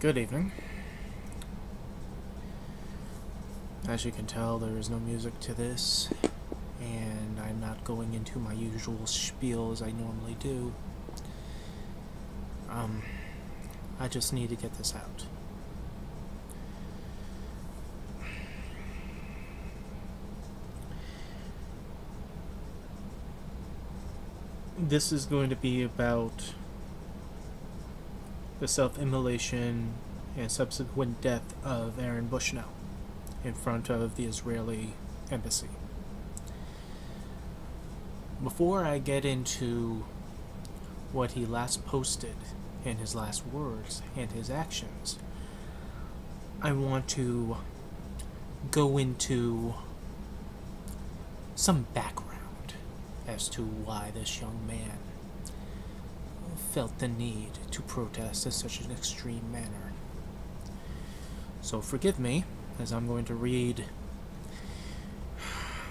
Good evening. As you can tell, there is no music to this, and I'm not going into my usual spiel as I normally do. I just need to get this out. This is going to be about the self-immolation and subsequent death of Aaron Bushnell in front of the Israeli embassy. Before I get into what he last posted and his last words and his actions, I want to go into some background as to why this young man felt the need to protest in such an extreme manner. So forgive me, as I'm going to read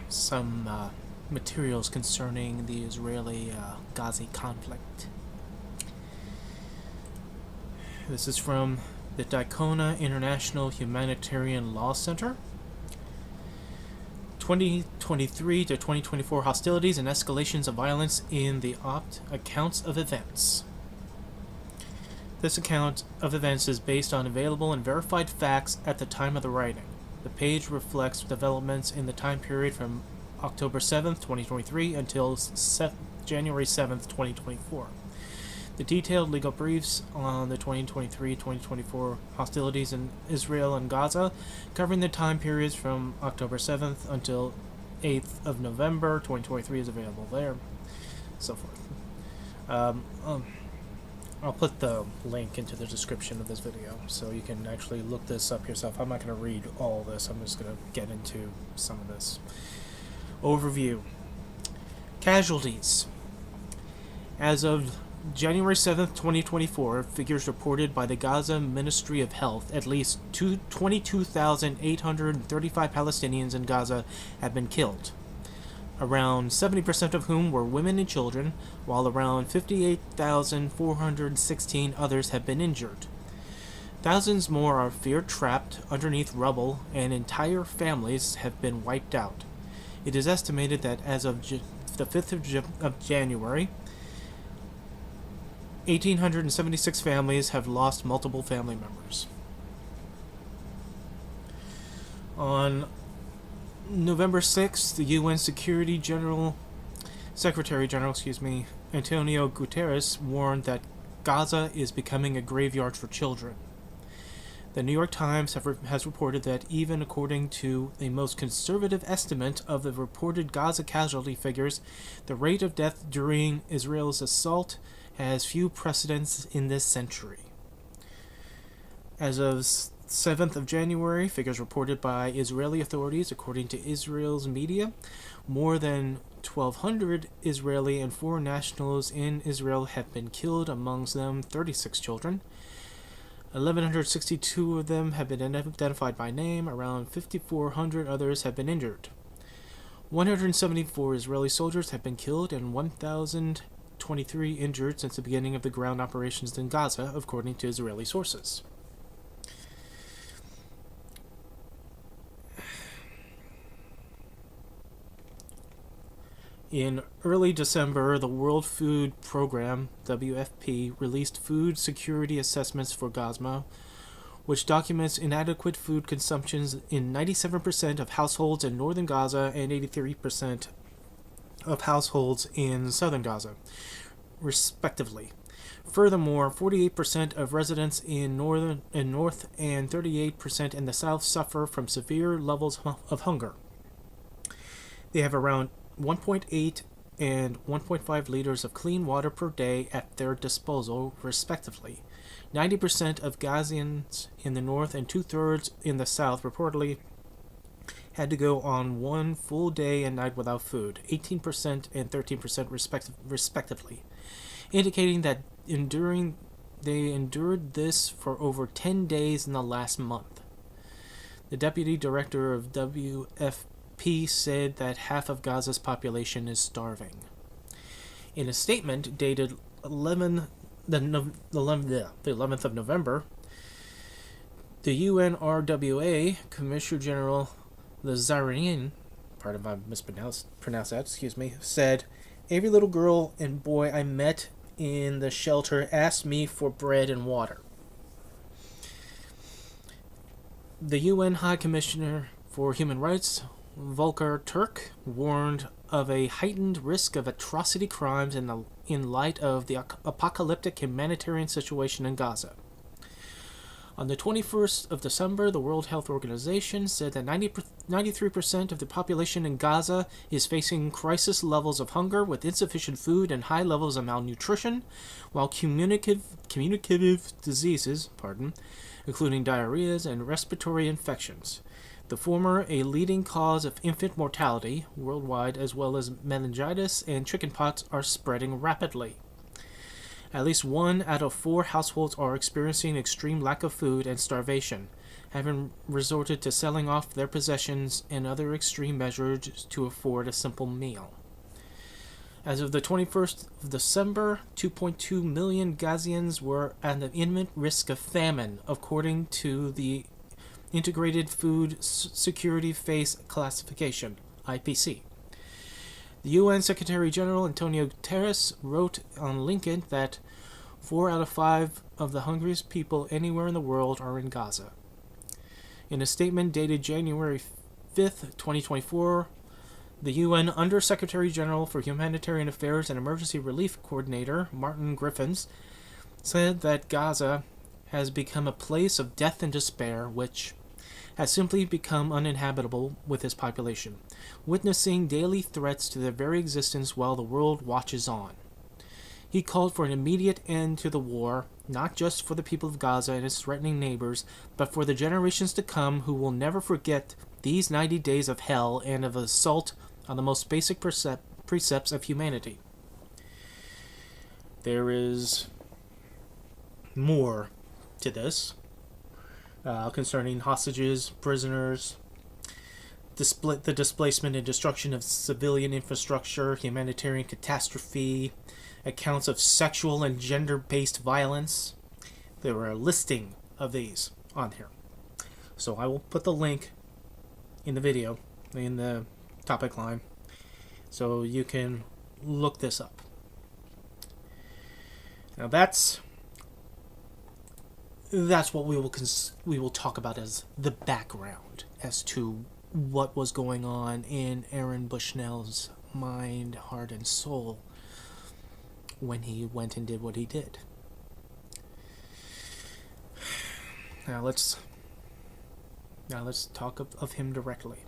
some materials concerning the Israeli-Gaza Conflict. This is from the Daytona International Humanitarian Law Center. 2023 to 2024 hostilities and escalations of violence in the accounts of events. This account of events is based on available and verified facts at the time of the writing. The page reflects developments in the time period from October 7th, 2023 until January 7th, 2024. The detailed legal briefs on the 2023-2024 hostilities in Israel and Gaza, covering the time periods from October 7th until 8th of November 2023 is available there, so forth. I'll put the link into the description of this video, so you can actually look this up yourself. I'm not going to read all this, I'm just going to get into some of this. Overview. Casualties. As of January 7th, 2024, figures reported by the Gaza Ministry of Health, at least 22,835 Palestinians in Gaza have been killed, around 70% of whom were women and children, while around 58,416 others have been injured. Thousands more are feared trapped underneath rubble, and entire families have been wiped out. It is estimated that as of the 5th of January, 1,876 families have lost multiple family members. On November 6th, the UN Secretary General, Antonio Guterres, warned that Gaza is becoming a graveyard for children. The New York Times has reported that even according to the most conservative estimate of the reported Gaza casualty figures, the rate of death during Israel's assault has few precedents in this century. As of 7th of January, figures reported by Israeli authorities, according to Israel's media, more than 1,200 Israeli and foreign nationals in Israel have been killed, amongst them 36 children. 1,162 of them have been identified by name, around 5,400 others have been injured. 174 Israeli soldiers have been killed and 1,023 injured since the beginning of the ground operations in Gaza, according to Israeli sources. In early December, the World Food Programme, WFP, released food security assessments for Gaza, which documents inadequate food consumptions in 97% of households in northern Gaza and 83% of households in southern Gaza, respectively. Furthermore, 48% of residents in north and 38% in the south suffer from severe levels of hunger. They have around 1.8 and 1.5 liters of clean water per day at their disposal, respectively. 90% of Gazians in the north and 2/3 in the south reportedly had to go on one full day and night without food, 18% and 13% respectively, indicating that they endured this for over 10 days in the last month. The deputy director of WFP said that half of Gaza's population is starving. In a statement dated the 11th of November, The UNRWA Commissioner General Lazarian, pardon if I mispronounced that, said, "Every little girl and boy I met in the shelter asked me for bread and water." The UN High Commissioner for Human Rights, Volker Turk, warned of a heightened risk of atrocity crimes in light of the apocalyptic humanitarian situation in Gaza. On the 21st of December, the World Health Organization said that 93% of the population in Gaza is facing crisis levels of hunger with insufficient food and high levels of malnutrition, while communicative diseases, including diarrheas and respiratory infections, the former a leading cause of infant mortality worldwide, as well as meningitis and chickenpox, are spreading rapidly. At least 1 out of 4 households are experiencing extreme lack of food and starvation, having resorted to selling off their possessions and other extreme measures to afford a simple meal. As of the 21st of December, 2.2 million Gazians were at an imminent risk of famine, according to the Integrated Food Security Phase Classification, IPC. The UN Secretary General Antonio Guterres wrote on LinkedIn that 4 out of 5 of the hungriest people anywhere in the world are in Gaza. In a statement dated January 5th, 2024, the UN Under-Secretary General for Humanitarian Affairs and Emergency Relief Coordinator, Martin Griffiths, said that Gaza has become a place of death and despair, which has simply become uninhabitable with its population, witnessing daily threats to their very existence while the world watches on. He called for an immediate end to the war, not just for the people of Gaza and its threatening neighbors, but for the generations to come who will never forget these 90 days of hell and of assault on the most basic precepts of humanity. There is more to this concerning hostages, prisoners, the displacement and destruction of civilian infrastructure, humanitarian catastrophe, accounts of sexual and gender-based violence. There were a listing of these on here. So I will put the link in the video, in the topic line, so you can look this up. Now that's what we will talk about as the background as to what was going on in Aaron Bushnell's mind, heart, and soul when he went and did what he did. Now let's talk of him directly.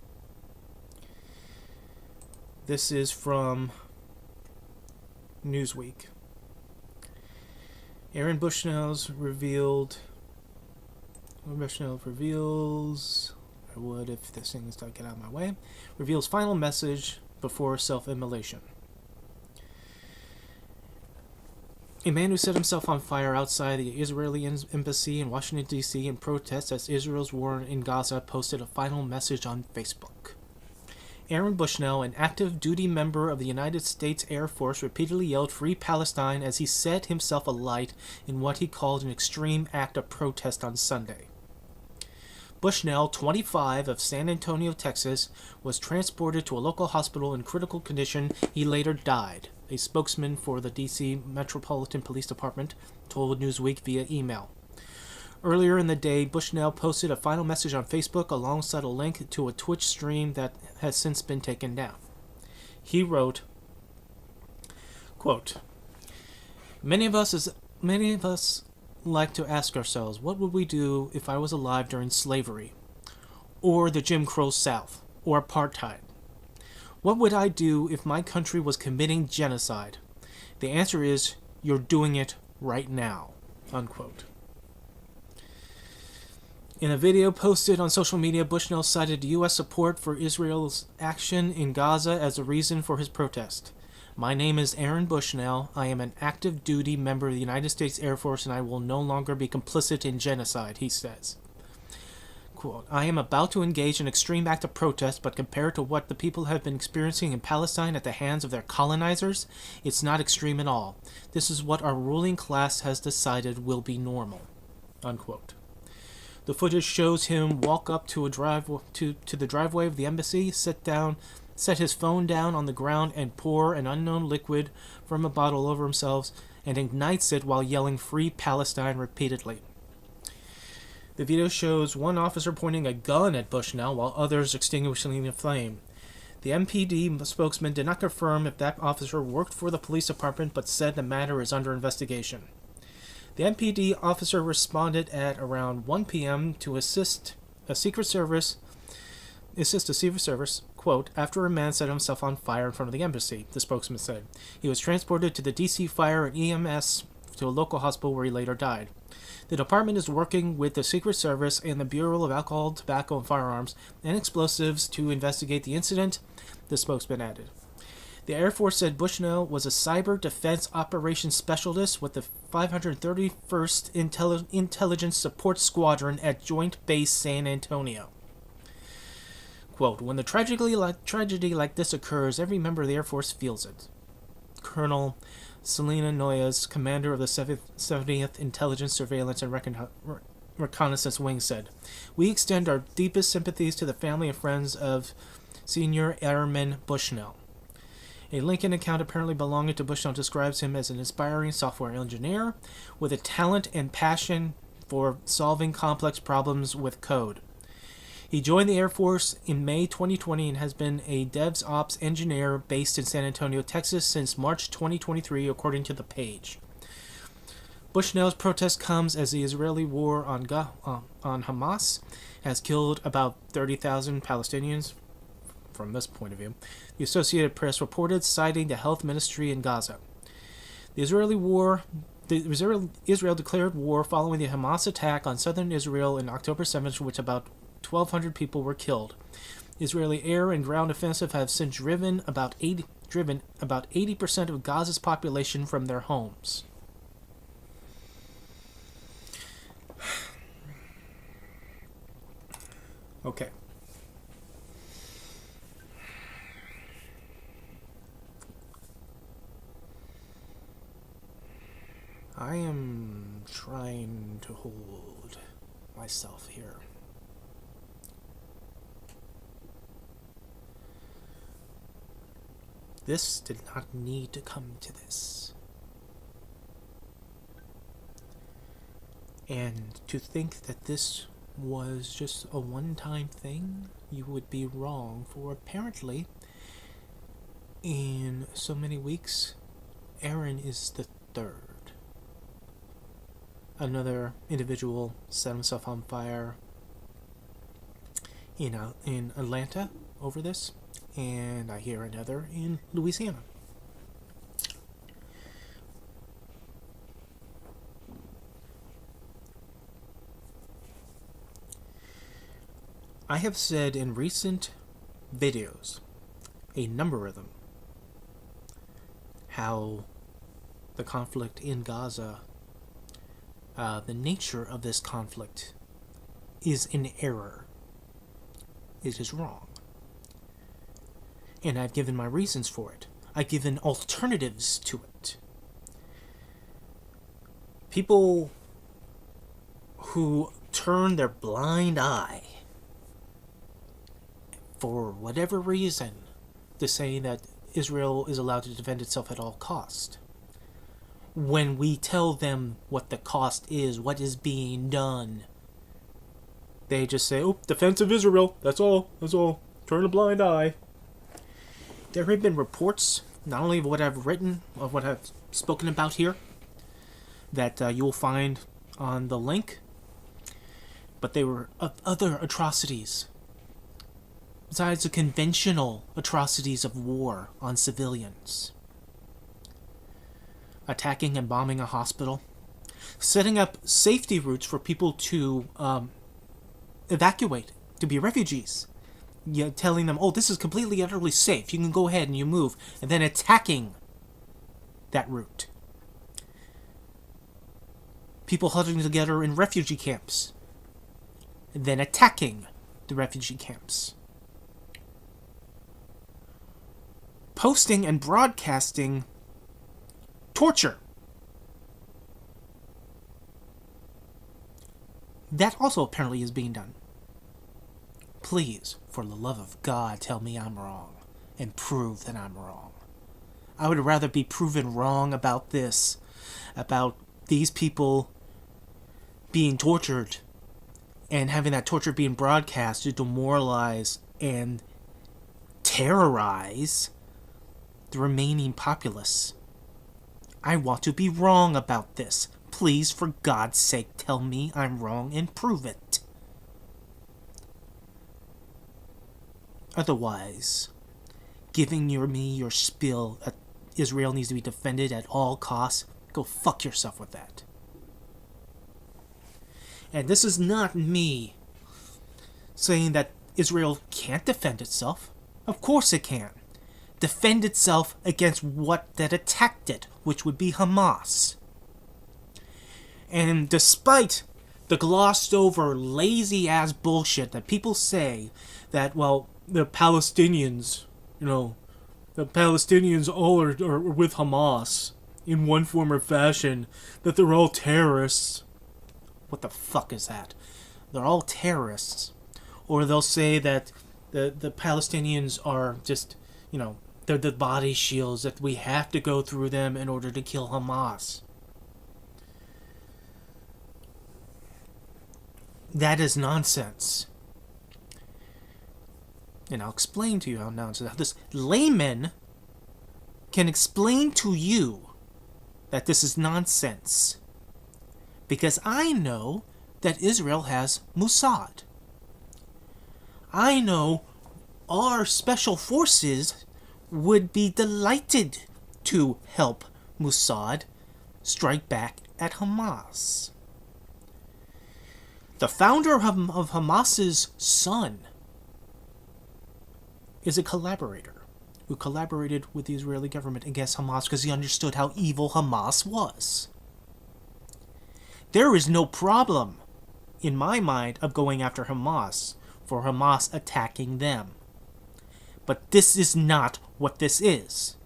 This is from Newsweek. Aaron Bushnell reveals, I would if this thing is to get out of my way, reveals final message before self-immolation. A man who set himself on fire outside the Israeli embassy in Washington, D.C. in protest at Israel's war in Gaza posted a final message on Facebook. Aaron Bushnell, an active duty member of the United States Air Force, repeatedly yelled "Free Palestine" as he set himself alight in what he called an extreme act of protest on Sunday. Bushnell, 25, of San Antonio, Texas, was transported to a local hospital in critical condition. He later died, a spokesman for the D.C. Metropolitan Police Department told Newsweek via email. Earlier in the day, Bushnell posted a final message on Facebook alongside a link to a Twitch stream that has since been taken down. He wrote, quote, Many of us like to ask ourselves, what would we do if I was alive during slavery, or the Jim Crow South, or apartheid? What would I do if my country was committing genocide? The answer is, you're doing it right now." Unquote. In a video posted on social media, Bushnell cited U.S. support for Israel's action in Gaza as a reason for his protest. "My name is Aaron Bushnell. I am an active duty member of the United States Air Force, and I will no longer be complicit in genocide," he says. Quote, "I am about to engage in an extreme act of protest, but compared to what the people have been experiencing in Palestine at the hands of their colonizers, it's not extreme at all. This is what our ruling class has decided will be normal." Unquote. The footage shows him walk up to the driveway of the embassy, set his phone down on the ground, and pour an unknown liquid from a bottle over himself and ignites it while yelling "Free Palestine" repeatedly. The video shows one officer pointing a gun at Bushnell while others extinguishing the flame. The MPD spokesman did not confirm if that officer worked for the police department, but said the matter is under investigation. The MPD officer responded at around 1 p.m. to assist a Secret Service, quote, after a man set himself on fire in front of the embassy, the spokesman said. He was transported to the D.C. Fire and EMS to a local hospital where he later died. The department is working with the Secret Service and the Bureau of Alcohol, Tobacco, and Firearms and Explosives to investigate the incident, the spokesman added. The Air Force said Bushnell was a cyber defense operations specialist with the 531st Intelligence Support Squadron at Joint Base San Antonio. Quote, when the tragedy like this occurs, every member of the Air Force feels it. Colonel Selena Noyes, commander of the 70th Intelligence Surveillance and Reconnaissance Wing, said, we extend our deepest sympathies to the family and friends of Senior Airman Bushnell. A LinkedIn account apparently belonging to Bushnell describes him as an inspiring software engineer with a talent and passion for solving complex problems with code. He joined the Air Force in May 2020 and has been a DevOps engineer based in San Antonio, Texas since March 2023, according to the page. Bushnell's protest comes as the Israeli war on Hamas has killed about 30,000 Palestinians. From this point of view, the Associated Press reported, citing the health ministry in Gaza. Israel declared war following the Hamas attack on southern Israel on October 7th, which about 1,200 people were killed. Israeli air and ground offensive have since driven about 80% of Gaza's population from their homes. Okay. I am trying to hold myself here. This did not need to come to this. And to think that this was just a one-time thing, you would be wrong, for apparently, in so many weeks, Aaron is the third. Another individual set himself on fire in Atlanta over this, and I hear another in Louisiana. I have said in recent videos, a number of them, how the conflict in Gaza, the nature of this conflict, is in error. It is wrong. And I've given my reasons for it. I've given alternatives to it. People who turn their blind eye, for whatever reason, to say that Israel is allowed to defend itself at all cost, when we tell them what the cost is, what is being done, they just say, oh, defense of Israel, that's all, turn a blind eye. There have been reports, not only of what I've written, of what I've spoken about here, that you will find on the link, but they were of other atrocities, besides the conventional atrocities of war on civilians. Attacking and bombing a hospital, setting up safety routes for people to evacuate, to be refugees, telling them, oh, this is completely, utterly safe, you can go ahead and you move, and then attacking that route. People huddling together in refugee camps, and then attacking the refugee camps. Posting and broadcasting torture. That also apparently is being done. Please, for the love of God, tell me I'm wrong and prove that I'm wrong. I would rather be proven wrong about this, about these people being tortured and having that torture being broadcast to demoralize and terrorize the remaining populace. I want to be wrong about this. Please, for God's sake, tell me I'm wrong and prove it. Otherwise, giving me your spiel that Israel needs to be defended at all costs, go fuck yourself with that. And this is not me saying that Israel can't defend itself. Of course it can. Defend itself against what that attacked it, which would be Hamas. And despite the glossed over lazy ass bullshit that people say that, well, the Palestinians, the Palestinians all are with Hamas in one form or fashion, that they're all terrorists. What the fuck is that? They're all terrorists. Or they'll say that the Palestinians are just, they're the body shields, that we have to go through them in order to kill Hamas. That is nonsense. And I'll explain to you how nonsense. How this layman can explain to you that this is nonsense. Because I know that Israel has Mossad. I know our special forces would be delighted to help Mossad strike back at Hamas. The founder of Hamas's son is a collaborator who collaborated with the Israeli government against Hamas because he understood how evil Hamas was. There is no problem, in my mind, of going after Hamas for Hamas attacking them. But this is not what this is.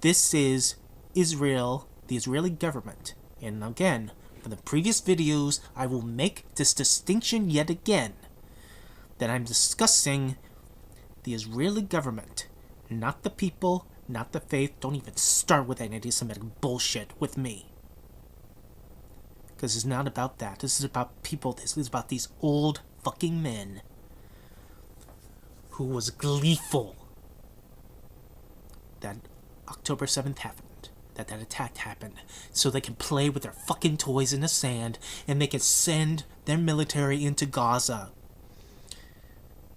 This is Israel, the Israeli government. And again, for the previous videos, I will make this distinction yet again, that I'm discussing the Israeli government, not the people, not the faith. Don't even start with that anti-Semitic bullshit with me. Because it's not about that. This is about people. This is about these old fucking men who was gleeful that October 7th happened, that attack happened, so they can play with their fucking toys in the sand, and they can send their military into Gaza,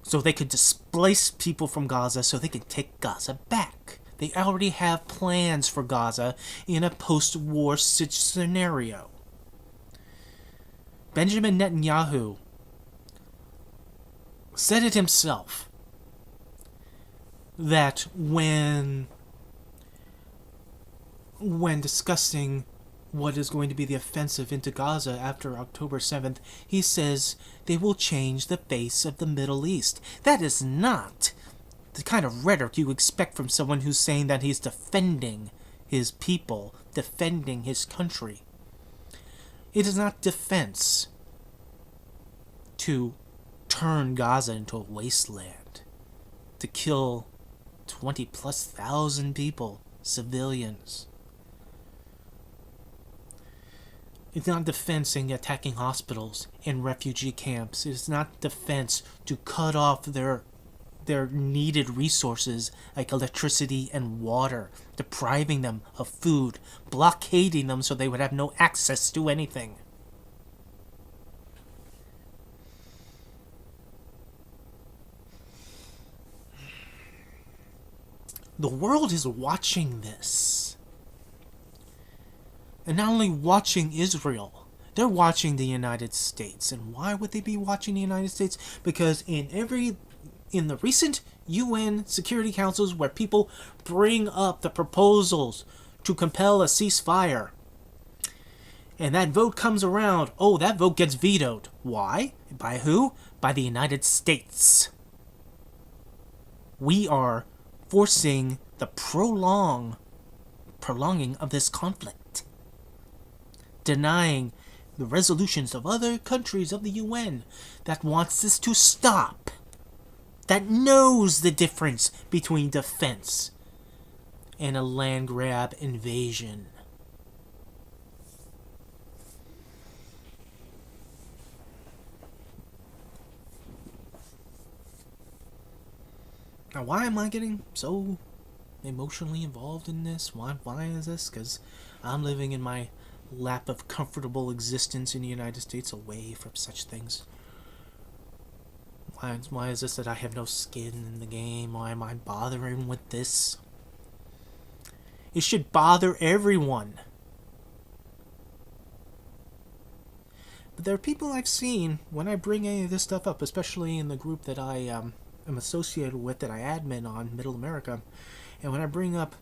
so they could displace people from Gaza, so they can take Gaza back. They already have plans for Gaza in a post-war scenario. Benjamin Netanyahu said it himself, that when discussing what is going to be the offensive into Gaza after October 7th, he says they will change the face of the Middle East. That is not the kind of rhetoric you expect from someone who's saying that he's defending his people, defending his country. It is not defense to turn Gaza into a wasteland, to kill 20,000+ people, civilians. It's not defense in attacking hospitals and refugee camps. It's not defense to cut off their needed resources like electricity and water, depriving them of food, blockading them so they would have no access to anything. The world is watching this. And not only watching Israel, they're watching the United States. And why would they be watching the United States? Because in the recent UN Security Councils where people bring up the proposals to compel a ceasefire, and that vote comes around, that vote gets vetoed. Why? By who? By the United States. We are forcing the prolonging of this conflict, denying the resolutions of other countries of the UN that wants this to stop, that knows the difference between defense and a land grab invasion. Now, why am I getting so emotionally involved in this? Why is this? Because I'm living in my lap of comfortable existence in the United States away from such things. Why is this that I have no skin in the game? Why am I bothering with this? It should bother everyone. But there are people I've seen, when I bring any of this stuff up, especially in the group that I am associated with, that I admin on, Middle America, and when I bring up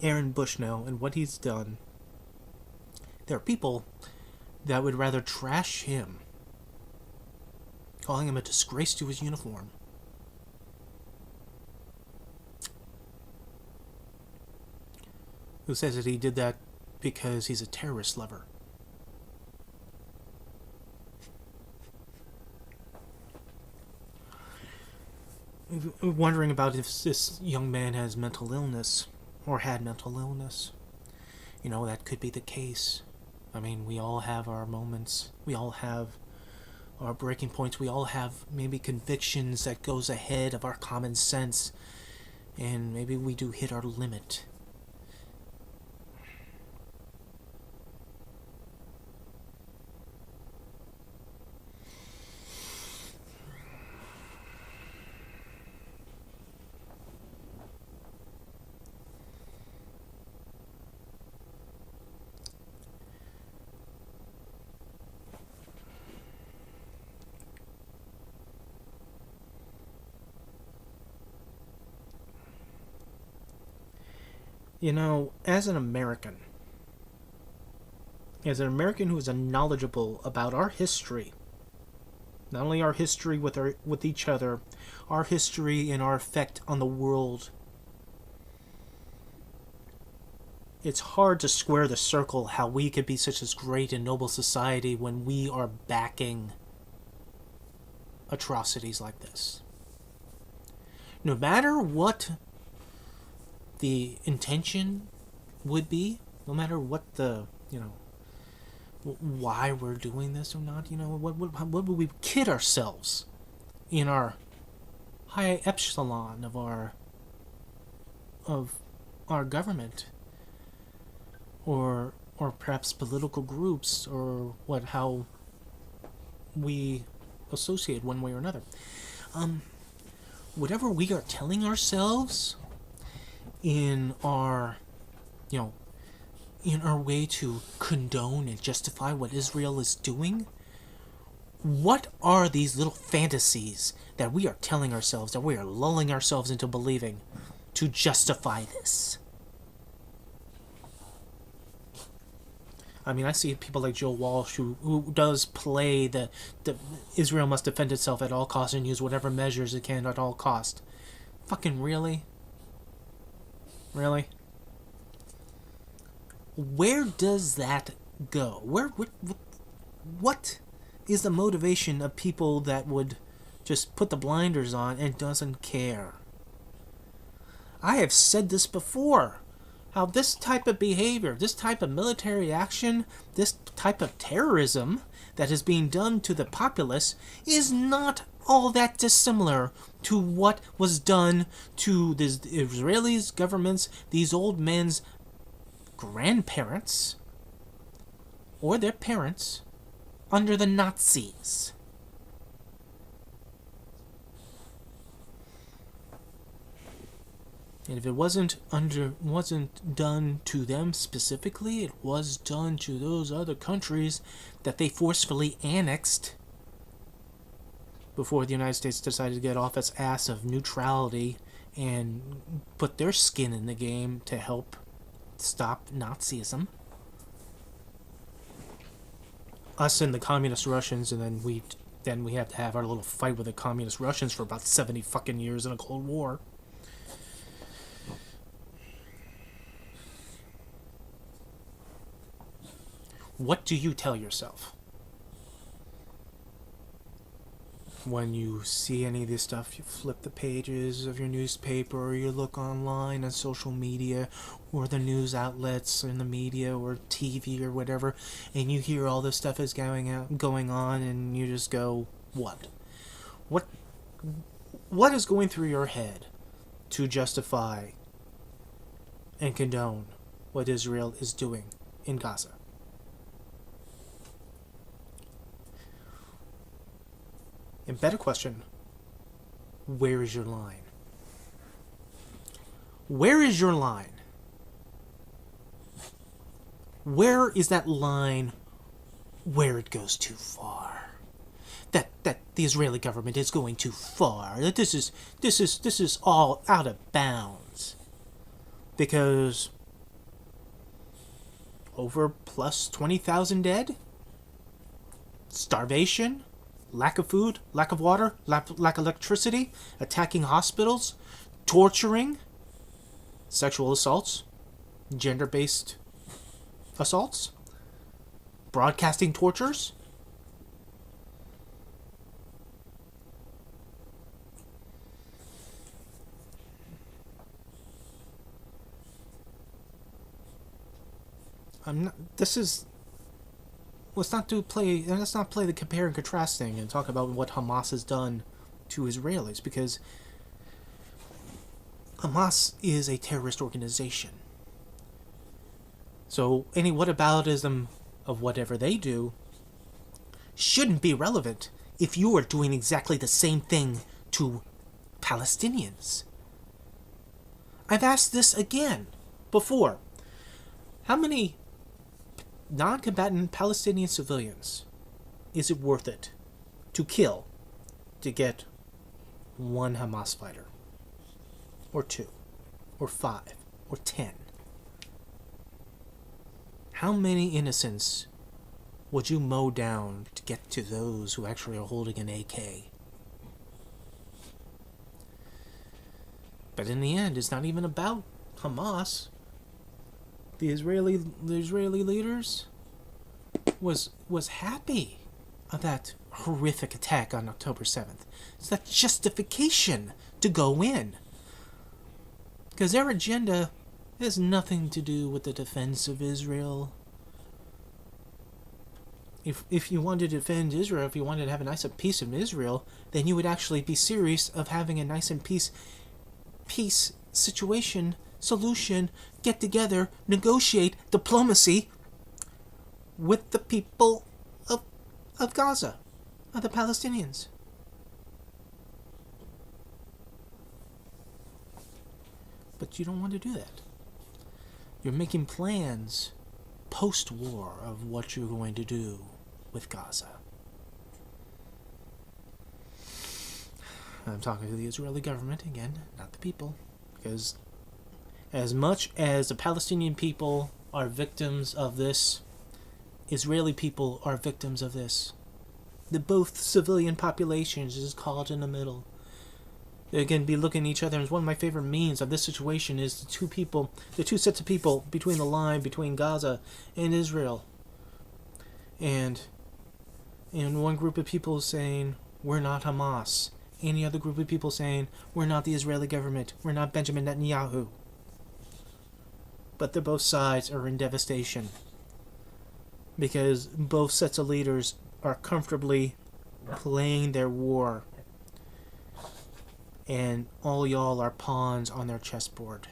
Aaron Bushnell and what he's done, there are people that would rather trash him, calling him a disgrace to his uniform. Who says that he did that because he's a terrorist lover. Wondering about if this young man has mental illness, or had mental illness. You know, that could be the case. I mean, we all have our moments. We all have our breaking points. We all have maybe convictions that goes ahead of our common sense. And maybe we do hit our limit. You know, as an American who is knowledgeable about our history, not only our history with each other, our history and our effect on the world, it's hard to square the circle how we could be such a great and noble society when we are backing atrocities like this. No matter what the intention would be, no matter what the, why we're doing this or not, what would we kid ourselves in our high epsilon of our government, or perhaps political groups, or how we associate one way or another. Whatever we are telling ourselves in our way to condone and justify what Israel is doing, what are these little fantasies that we are telling ourselves, that we are lulling ourselves into believing to justify this? I mean, I see people like Joe Walsh who does play the Israel must defend itself at all costs and use whatever measures it can at all cost. Fucking really? Really? Where does that go? What is the motivation of people that would just put the blinders on and doesn't care? I have said this before, how this type of behavior, this type of military action, this type of terrorism that is being done to the populace is not all that dissimilar to what was done to the Israeli government's, these old men's grandparents or their parents under the Nazis. And if it wasn't done to them specifically, it was done to those other countries that they forcefully annexed before the United States decided to get off its ass of neutrality and put their skin in the game to help stop Nazism. Us and the communist Russians, and then we have to have our little fight with the communist Russians for about 70 fucking years in a Cold War. What do you tell yourself? When you see any of this stuff, you flip the pages of your newspaper, or you look online on social media, or the news outlets in the media, or TV, or whatever, and you hear all this stuff is going on, and you just go, what? What is going through your head to justify and condone what Israel is doing in Gaza? And better question, where is your line? Where is your line? Where is that line where it goes too far? That the Israeli government is going too far. That this is all out of bounds. Because over plus 20,000 dead? Starvation? Lack of food, lack of water, lack of electricity, attacking hospitals, torturing, sexual assaults, gender-based assaults, broadcasting tortures. Let's not play the compare and contrast thing and talk about what Hamas has done to Israelis, because Hamas is a terrorist organization. So any whataboutism of whatever they do shouldn't be relevant if you are doing exactly the same thing to Palestinians. I've asked this again before. How many non-combatant Palestinian civilians is it worth it to kill to get one Hamas fighter? Or 2? Or 5? Or 10? How many innocents would you mow down to get to those who actually are holding an AK? But in the end, it's not even about Hamas. The Israeli leaders was happy of that horrific attack on October 7th. It's that justification to go in. Because their agenda has nothing to do with the defense of Israel. If you wanted to defend Israel, if you wanted to have a nice and peace in Israel, then you would actually be serious of having a nice and peace situation, solution, get together, negotiate, diplomacy with the people of Gaza, of the Palestinians. But you don't want to do that. You're making plans post-war of what you're going to do with Gaza. I'm talking to the Israeli government again, not the people, because as much as the Palestinian people are victims of this, Israeli people are victims of this. The both civilian populations is caught in the middle. They're going to be looking at each other, and one of my favorite memes of this situation is the two sets of people between the line between Gaza and Israel. And one group of people saying, we're not Hamas. Any other group of people saying, we're not the Israeli government. We're not Benjamin Netanyahu. But both sides are in devastation. Because both sets of leaders are comfortably playing their war. And all y'all are pawns on their chessboard.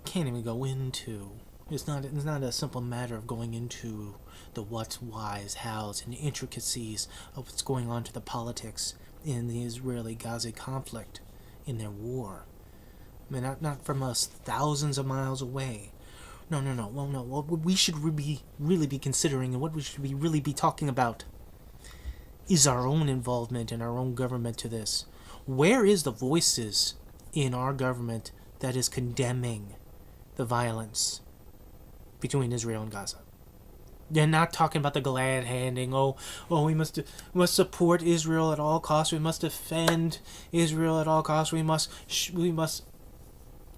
Can't even go into. It's not a simple matter of going into the what's, whys, hows, and intricacies of what's going on to the politics in the Israeli-Gaza conflict, in their war. I mean, not from us, thousands of miles away. No. What we should really be considering, and what we should really be talking about, is our own involvement in our own government to this. Where is the voices in our government that is condemning the violence between Israel and Gaza? They're not talking about the glad handing. We must support Israel at all costs. We must defend Israel at all costs. We must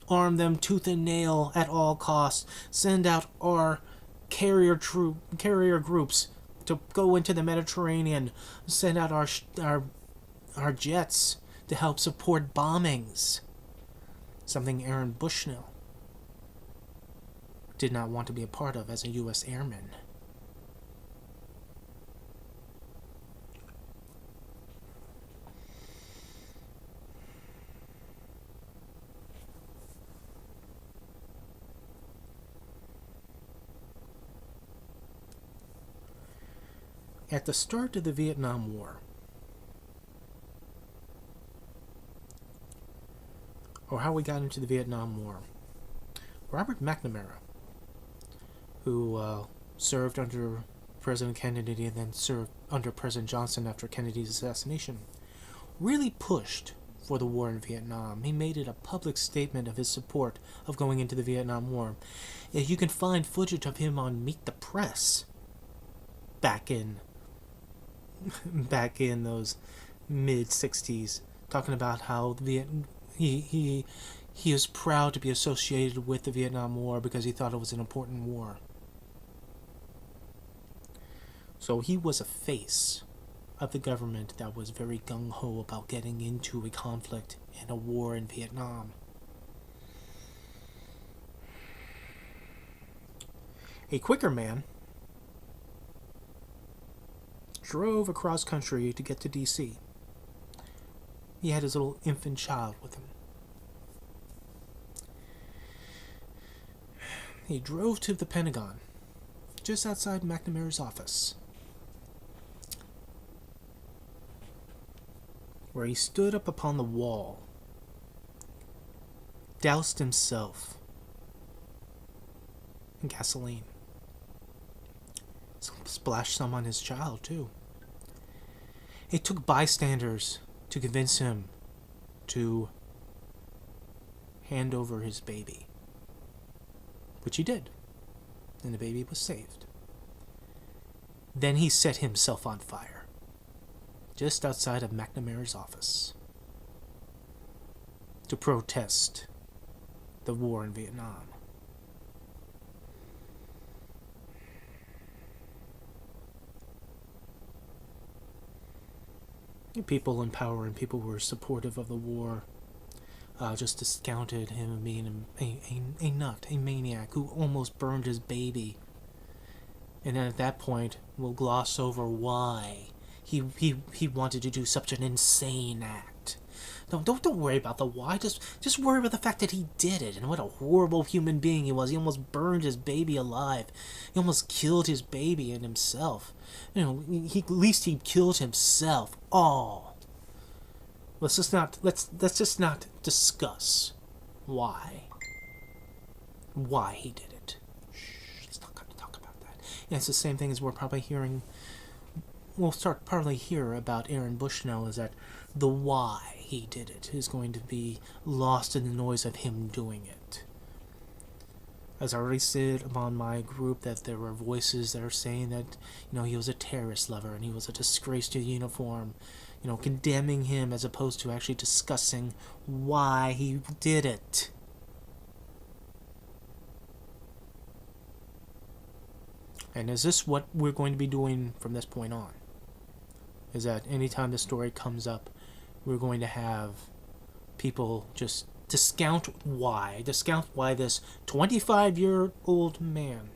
arm them tooth and nail at all costs. Send out our carrier groups to go into the Mediterranean. Send out our jets to help support bombings. Something Aaron Bushnell did not want to be a part of as a US Airman. At the start of the Vietnam War, or how we got into the Vietnam War, Robert McNamara, who served under President Kennedy and then served under President Johnson after Kennedy's assassination, really pushed for the war in Vietnam. He made it a public statement of his support of going into the Vietnam War. You can find footage of him on Meet the Press back in those mid-60s, talking about how he was proud to be associated with the Vietnam War because he thought it was an important war. So he was a face of the government that was very gung-ho about getting into a conflict and a war in Vietnam. A quicker man drove across country to get to D.C. He had his little infant child with him. He drove to the Pentagon, just outside McNamara's office, where he stood up upon the wall, doused himself in gasoline, splashed some on his child too. It took bystanders to convince him to hand over his baby, which he did, and the baby was saved. Then he set himself on fire, just outside of McNamara's office, to protest the war in Vietnam. People in power and people who were supportive of the war just discounted him as being a nut, a maniac who almost burned his baby. And then at that point, we'll gloss over why he wanted to do such an insane act. Don't worry about the why. Just worry about the fact that he did it and what a horrible human being he was. He almost burned his baby alive. He almost killed his baby and himself. At least he killed himself. Oh, let's just not discuss why he did it. Shh, let's not talk about that. And it's the same thing as we're probably hearing. We'll start probably hear about Aaron Bushnell, is that the why he did it is going to be lost in the noise of him doing it. As I already said among my group, that there were voices that are saying that, he was a terrorist lover and he was a disgrace to the uniform, condemning him as opposed to actually discussing why he did it. And is this what we're going to be doing from this point on? Is that anytime the story comes up, we're going to have people just discount why this 25-year-old man,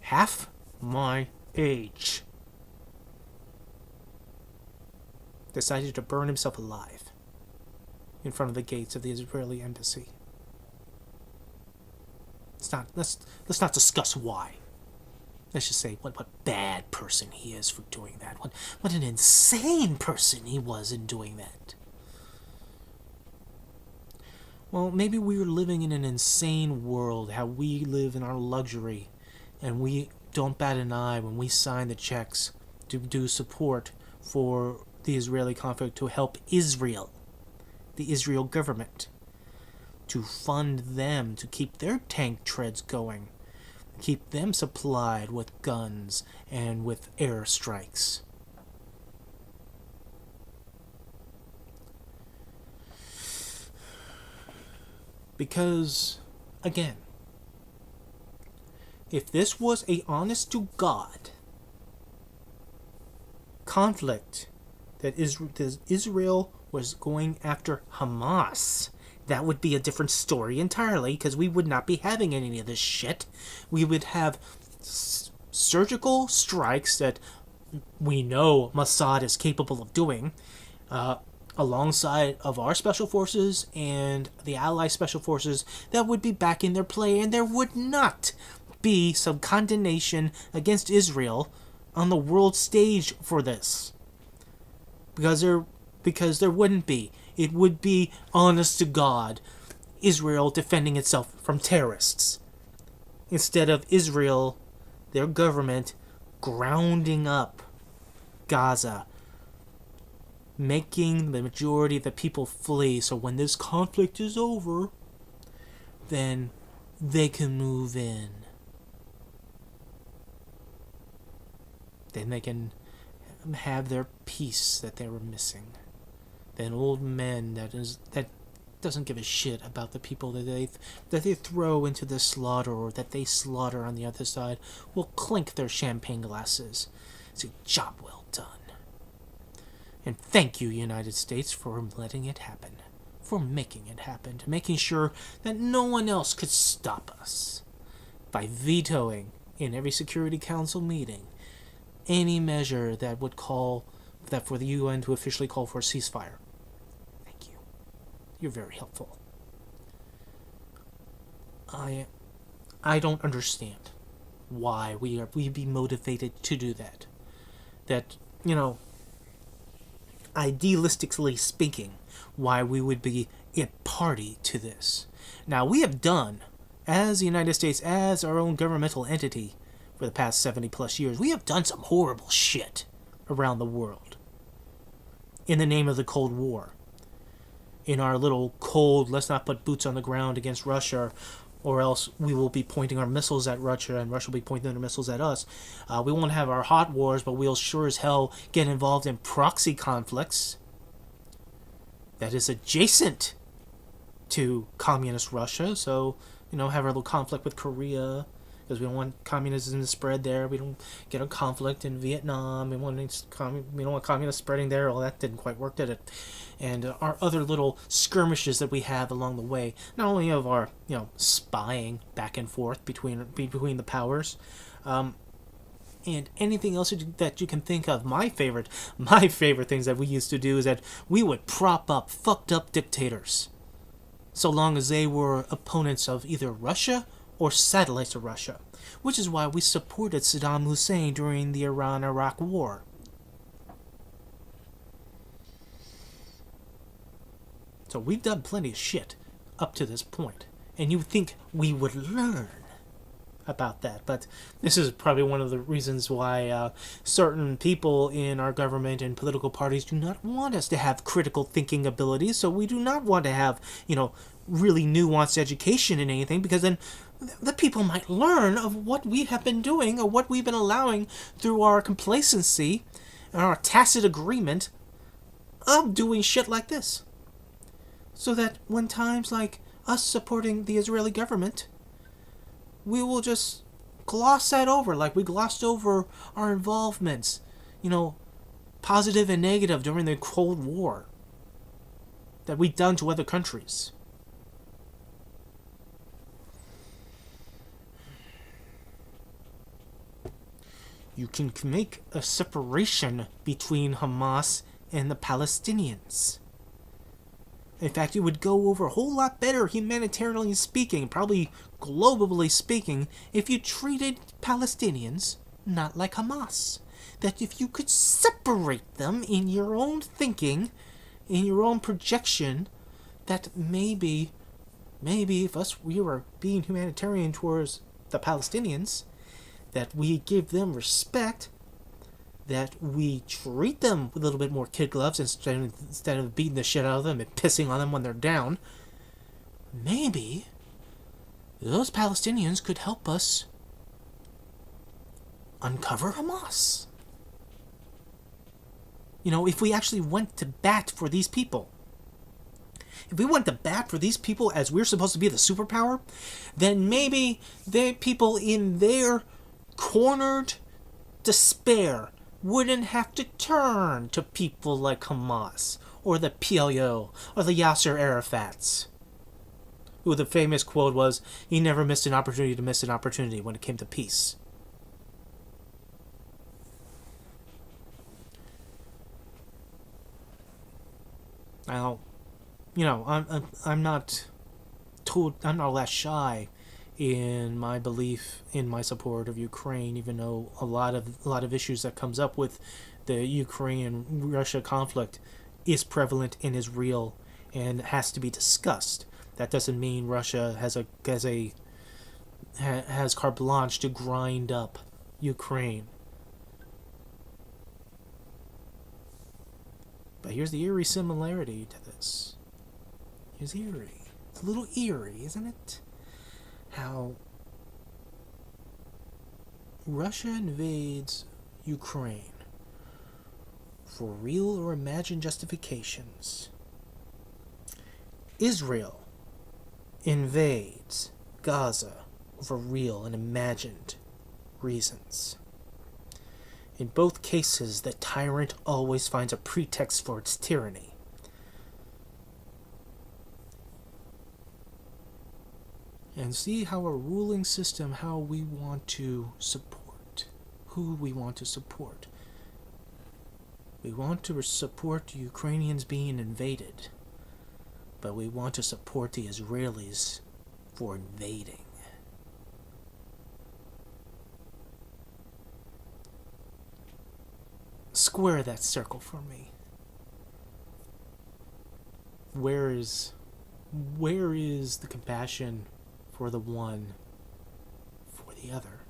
half my age, decided to burn himself alive in front of the gates of the Israeli embassy. Let's not discuss why. Let's just say what bad person he is for doing that. What an insane person he was in doing that. Well, maybe we're living in an insane world, how we live in our luxury, and we don't bat an eye when we sign the checks to do support for the Israeli conflict to help Israel, the Israel government, to fund them, to keep their tank treads going. keep them supplied with guns and with airstrikes. Because, again, if this was a honest-to-God conflict that Israel was going after Hamas, that would be a different story entirely, because we would not be having any of this shit. We would have surgical strikes that we know Mossad is capable of doing, alongside of our special forces and the Allied special forces that would be back in their play, and there would not be some condemnation against Israel on the world stage for this. Because there wouldn't be. It would be, honest to God, Israel defending itself from terrorists. Instead of Israel, their government, grounding up Gaza, making the majority of the people flee, so when this conflict is over, then they can move in. Then they can have their peace that they were missing. Then old men that doesn't give a shit about the people that they throw into the slaughter, or that they slaughter on the other side, will clink their champagne glasses. It's a job well done. And thank you, United States, for letting it happen, for making it happen, to making sure that no one else could stop us by vetoing in every Security Council meeting any measure that would call that for the UN to officially call for a ceasefire. Thank you. You're very helpful. I don't understand why we'd be motivated to do that. That, idealistically speaking, why we would be a party to this. Now, we have done, as the United States, as our own governmental entity, for the past 70 plus years, we have done some horrible shit around the world in the name of the Cold War. In our little cold, let's not put boots on the ground against Russia, or else we will be pointing our missiles at Russia and Russia will be pointing their missiles at us. We won't have our hot wars, but we'll sure as hell get involved in proxy conflicts that is adjacent to communist Russia. So, have our little conflict with Korea, because we don't want communism to spread there. We don't get a conflict in Vietnam. We don't want communists spreading there. Well, that didn't quite work, did it? And our other little skirmishes that we have along the way, not only of our, spying back and forth between the powers, and anything else that you can think of. My favorite things that we used to do is that we would prop up fucked up dictators, so long as they were opponents of either Russia or satellites of Russia, which is why we supported Saddam Hussein during the Iran-Iraq War. So we've done plenty of shit up to this point, and you would think we would learn about that, but this is probably one of the reasons why certain people in our government and political parties do not want us to have critical thinking abilities, so we do not want to have, really nuanced education in anything, because then the people might learn of what we have been doing, or what we've been allowing through our complacency and our tacit agreement of doing shit like this. So that when times like us supporting the Israeli government, we will just gloss that over, like we glossed over our involvements, positive and negative during the Cold War that we've done to other countries. You can make a separation between Hamas and the Palestinians. In fact, it would go over a whole lot better, humanitarianly speaking, probably globally speaking, if you treated Palestinians not like Hamas. That if you could separate them in your own thinking, in your own projection, that maybe if we were being humanitarian towards the Palestinians, that we give them respect, that we treat them with a little bit more kid gloves instead of beating the shit out of them and pissing on them when they're down, maybe those Palestinians could help us uncover Hamas. If we actually went to bat for these people, if we went to bat for these people as we're supposed to be the superpower, then maybe the people in their cornered despair wouldn't have to turn to people like Hamas or the PLO or the Yasser Arafats, who the famous quote was, he never missed an opportunity to miss an opportunity when it came to peace. Now, I'm not all that shy in my belief, in my support of Ukraine, even though a lot of issues that comes up with the Ukraine-Russia conflict is prevalent and is real and has to be discussed. That doesn't mean Russia has carte blanche to grind up Ukraine. But here's the eerie similarity to this. It's eerie. It's a little eerie, isn't it? How Russia invades Ukraine for real or imagined justifications. Israel invades Gaza for real and imagined reasons. In both cases, the tyrant always finds a pretext for its tyranny. And see how a ruling system, how we want to support, who we want to support. We want to support Ukrainians being invaded, but we want to support the Israelis for invading. Square that circle for me. Where is the compassion for the one, for the other?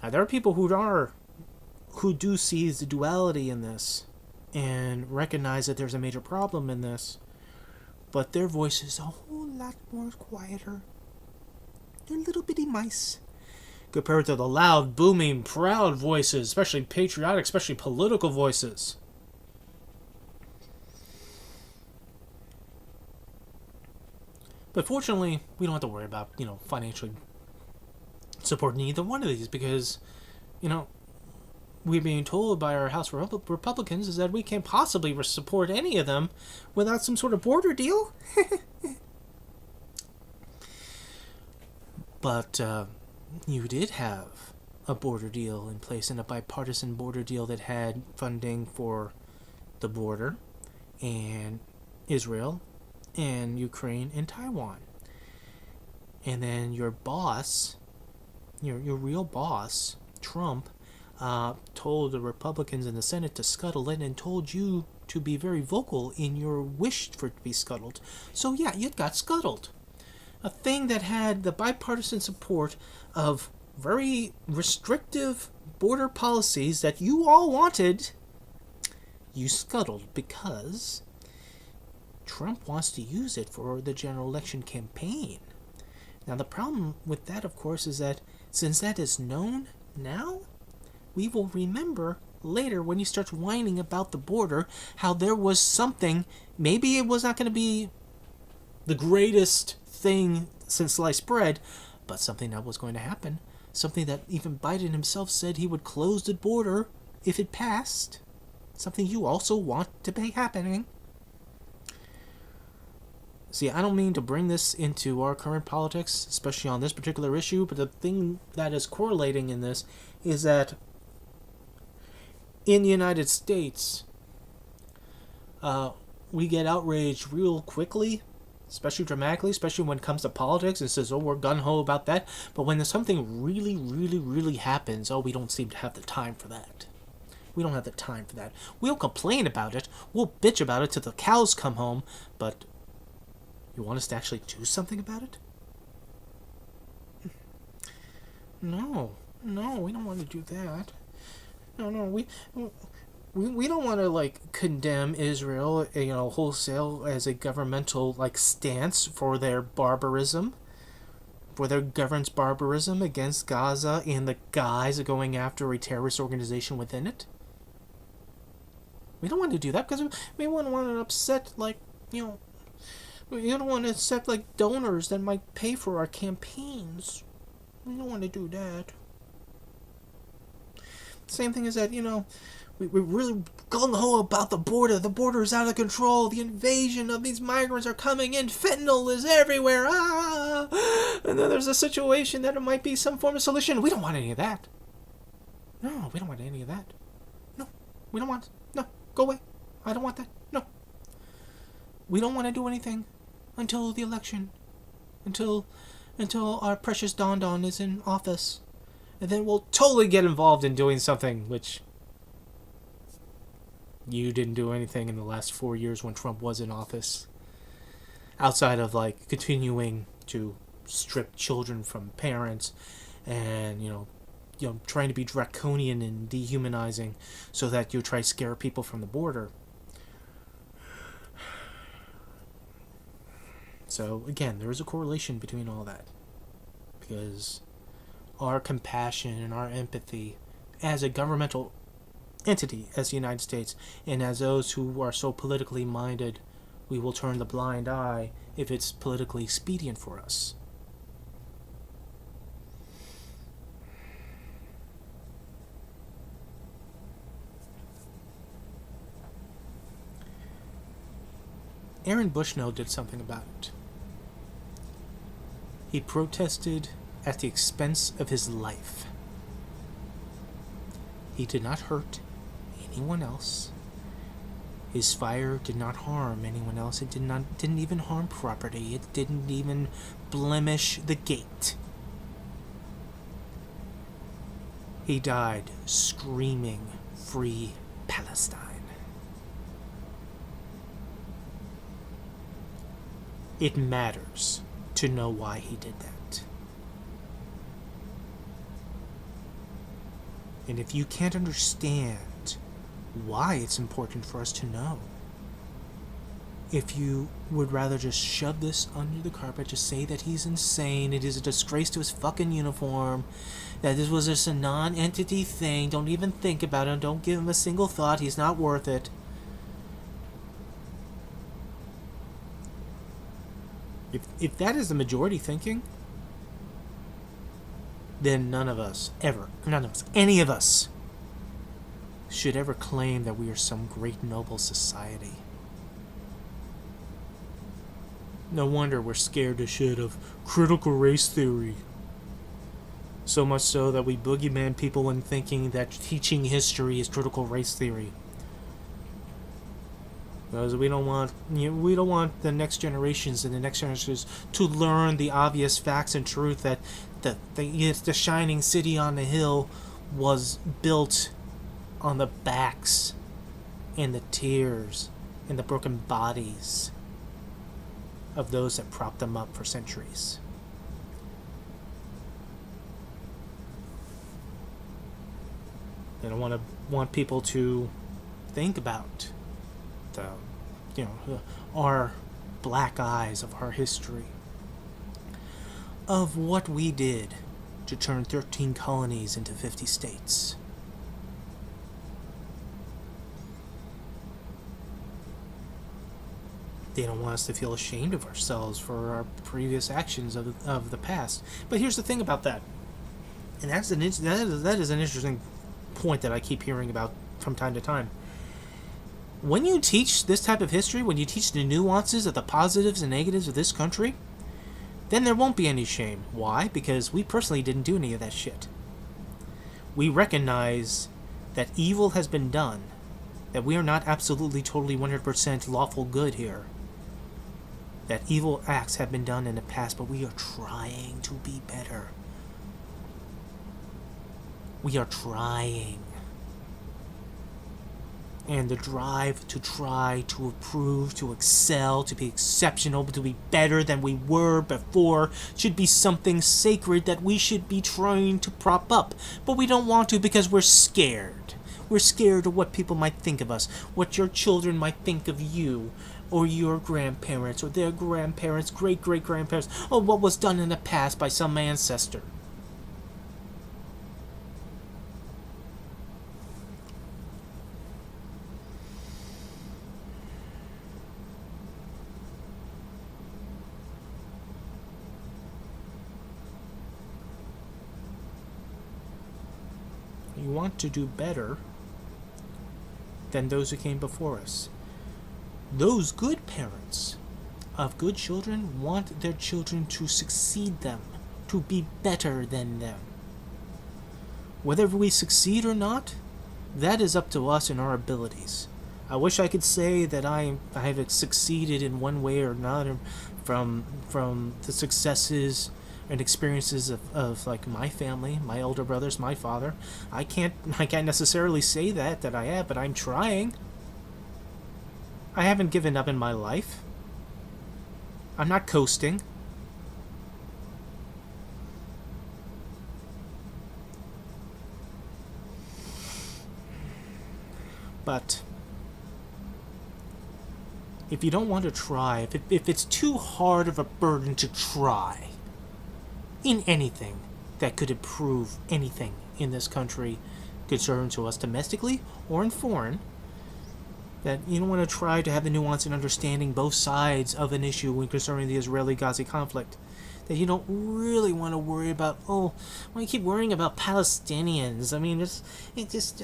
Now, there are people who do see the duality in this and recognize that there's a major problem in this, but their voice is a whole lot more quieter. They're little bitty mice compared to the loud, booming, proud voices, especially patriotic, especially political voices. But fortunately, we don't have to worry about, financially supporting either one of these because, we're being told by our House Republicans is that we can't possibly support any of them without some sort of border deal. But you did have a border deal in place, and a bipartisan border deal that had funding for the border and Israel and Ukraine and Taiwan. And then your boss, your real boss, Trump, told the Republicans in the Senate to scuttle it and told you to be very vocal in your wish for it to be scuttled. So yeah, you got scuttled. A thing that had the bipartisan support of very restrictive border policies that you all wanted, you scuttled because Trump wants to use it for the general election campaign. Now, the problem with that, of course, is that since that is known now, we will remember later when he starts whining about the border how there was something, maybe it was not going to be the greatest thing since sliced bread, but something that was going to happen. Something that even Biden himself said he would close the border if it passed. Something you also want to be happening. See, I don't mean to bring this into our current politics, especially on this particular issue, but the thing that is correlating in this is that in the United States, we get outraged real quickly, especially dramatically, especially when it comes to politics, and says, oh, we're gung-ho about that. But when there's something really, really, really happens, we don't seem to have the time for that. We don't have the time for that. We'll complain about it. We'll bitch about it till the cows come home. But you want us to actually do something about it? No, we don't want to do that. No, we don't want to condemn Israel, wholesale as a governmental stance for their barbarism. for their government's barbarism against Gaza in the guise of going after a terrorist organization within it? We don't want to do that because we wouldn't want to upset, we don't want to upset, donors that might pay for our campaigns. We don't want to do that. Same thing as that, we're really gung-ho about the border. The border is out of control. The invasion of these migrants are coming in. Fentanyl is everywhere. And then there's a situation that it might be some form of solution. We don't want any of that. No, we don't want any of that. No, we don't want. No, go away. I don't want that. No. We don't want to do anything until the election. Until our precious Don Don is in office. And then we'll totally get involved in doing something, which you didn't do anything in the last 4 years when Trump was in office. Outside of, continuing to strip children from parents and, trying to be draconian and dehumanizing so that you try to scare people from the border. So, again, there is a correlation between all that. Because our compassion and our empathy as a governmental entity, as the United States, and as those who are so politically minded, we will turn the blind eye if it's politically expedient for us. Aaron Bushnell did something about it. He protested at the expense of his life. He did not hurt anyone else. His fire did not harm anyone else. It didn't even harm property. It didn't even blemish the gate. He died screaming, "Free Palestine." It matters to know why he did that. And if you can't understand why it's important for us to know, if you would rather just shove this under the carpet, just say that he's insane, it is a disgrace to his fucking uniform, that this was just a non-entity thing, don't even think about him, don't give him a single thought, he's not worth it. If that is the majority thinking, then none of us, any of us, should ever claim that we are some great noble society. No wonder we're scared to shit of critical race theory. So much so that we boogeyman people in thinking that teaching history is critical race theory. Because we don't want the next generations and the next generations to learn the obvious facts and truth that the shining city on the hill was built on the backs and the tears and the broken bodies of those that propped them up for centuries. They don't want people to think about our black eyes of our history, of what we did to turn 13 colonies into 50 states. They don't want us to feel ashamed of ourselves for our previous actions of the past. But here's the thing about that, and that is an interesting point that I keep hearing about from time to time. When you teach this type of history, when you teach the nuances of the positives and negatives of this country, then there won't be any shame. Why? Because we personally didn't do any of that shit. We recognize that evil has been done, that we are not absolutely, totally, 100% lawful good here. That evil acts have been done in the past, but we are trying to be better. We are trying. And the drive to try, to improve, to excel, to be exceptional, to be better than we were before should be something sacred that we should be trying to prop up. But we don't want to because we're scared. We're scared of what people might think of us, what your children might think of you, or your grandparents, or their grandparents, great-great-grandparents, or what was done in the past by some ancestor. You want to do better than those who came before us. Those good parents of good children want their children to succeed them, to be better than them. Whether we succeed or not, that is up to us and our abilities. I wish I could say that I have succeeded in one way or another from the successes and experiences of like my family, my older brothers, my father. I can't necessarily say that I have, but I'm trying. I haven't given up in my life. I'm not coasting. But if you don't want to try, if it's too hard of a burden to try in anything that could improve anything in this country concerned to us domestically or in foreign, that you don't want to try to have the nuance and understanding both sides of an issue when concerning the Israeli-Gaza conflict, that you don't really want to worry about, why you keep worrying about Palestinians? I mean, just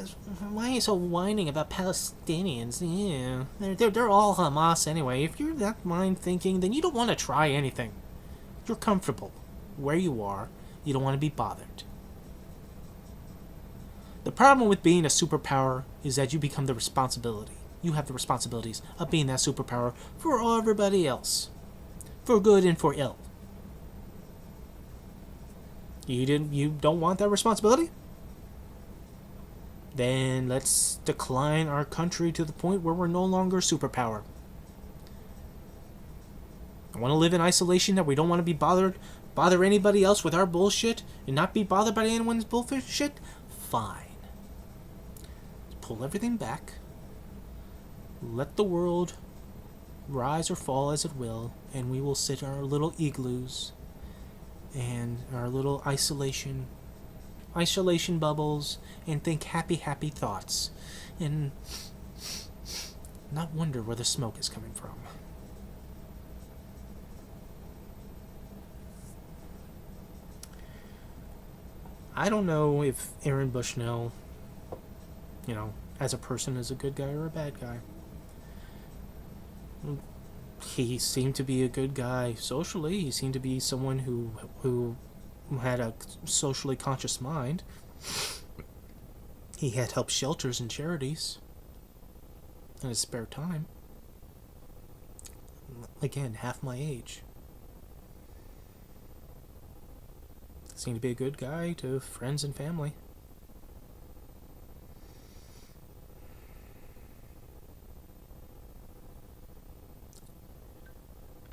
why are you so whining about Palestinians? Yeah, they're all Hamas anyway. If you're that mind thinking, then you don't want to try anything. You're comfortable where you are. You don't want to be bothered. The problem with being a superpower is that you become the responsibility. You have the responsibilities of being that superpower for everybody else, for good and for ill. You don't want that responsibility? Then let's decline our country to the point where we're no longer a superpower. I want to live in isolation, that we don't want to be bother anybody else with our bullshit, and not be bothered by anyone's bullshit? Fine. Pull everything back. Let the world rise or fall as it will, and we will sit in our little igloos and our little isolation bubbles and think happy thoughts and not wonder where the smoke is coming from. I don't know if Aaron Bushnell, as a person, is a good guy or a bad guy. He seemed to be a good guy socially. He seemed to be someone who had a socially conscious mind. He had helped shelters and charities in his spare time. Again, half my age. Seemed to be a good guy to friends and family.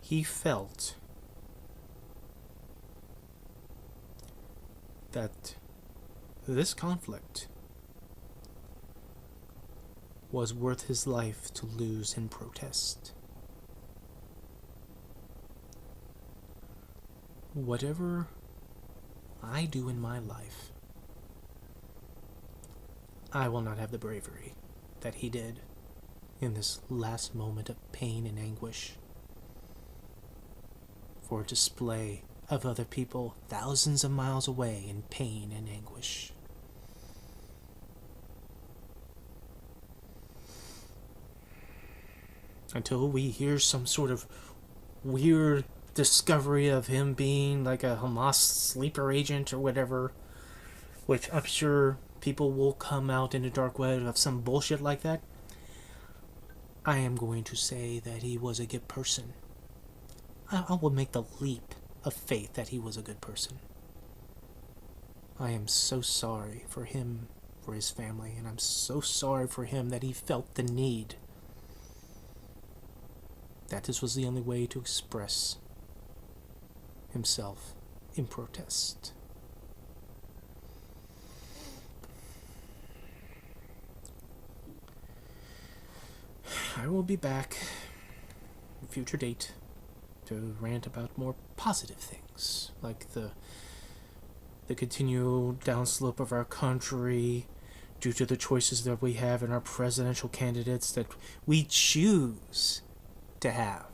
He felt that this conflict was worth his life to lose in protest. Whatever I do in my life, I will not have the bravery that he did in this last moment of pain and anguish, for a display of other people thousands of miles away in pain and anguish. Until we hear some sort of weird discovery of him being like a Hamas sleeper agent or whatever, which I'm sure people will come out in the dark web of some bullshit like that, I am going to say that he was a good person. I will make the leap of faith that he was a good person. I am so sorry for him, for his family, and I'm so sorry for him that he felt the need that this was the only way to express himself in protest. I will be back a future date to rant about more positive things, like the continual downslope of our country due to the choices that we have in our presidential candidates that we choose to have.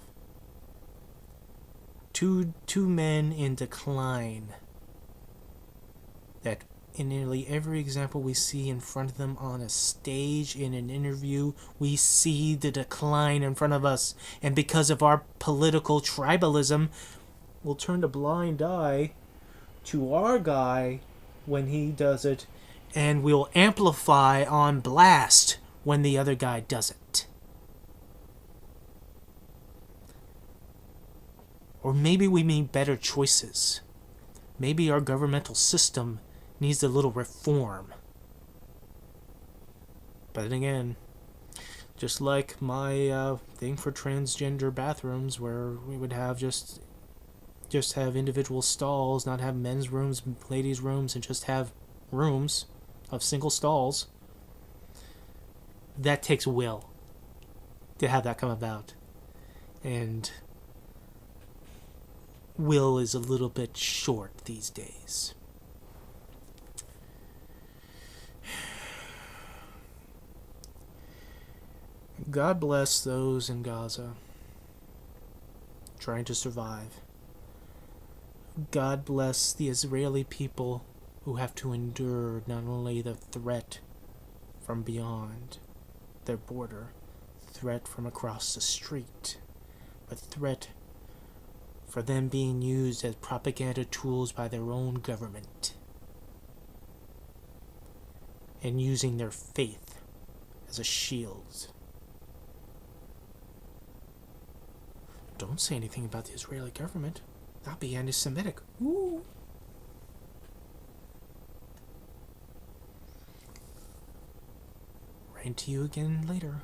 Two men in decline that in nearly every example we see in front of them on a stage, in an interview, we see the decline in front of us. And because of our political tribalism, we'll turn a blind eye to our guy when he does it, and we'll amplify on blast when the other guy doesn't. Or maybe we made better choices. Maybe our governmental system needs a little reform. But then again, just like my thing for transgender bathrooms, where we would have just have individual stalls, not have men's rooms, ladies' rooms, and just have rooms of single stalls, that takes will to have that come about. And will is a little bit short these days. God bless those in Gaza trying to survive. God bless the Israeli people who have to endure not only the threat from beyond their border, threat from across the street, but threat for them being used as propaganda tools by their own government and using their faith as a shield. Don't say anything about the Israeli government. That'd be anti-Semitic. Ooh. Rant to you again later.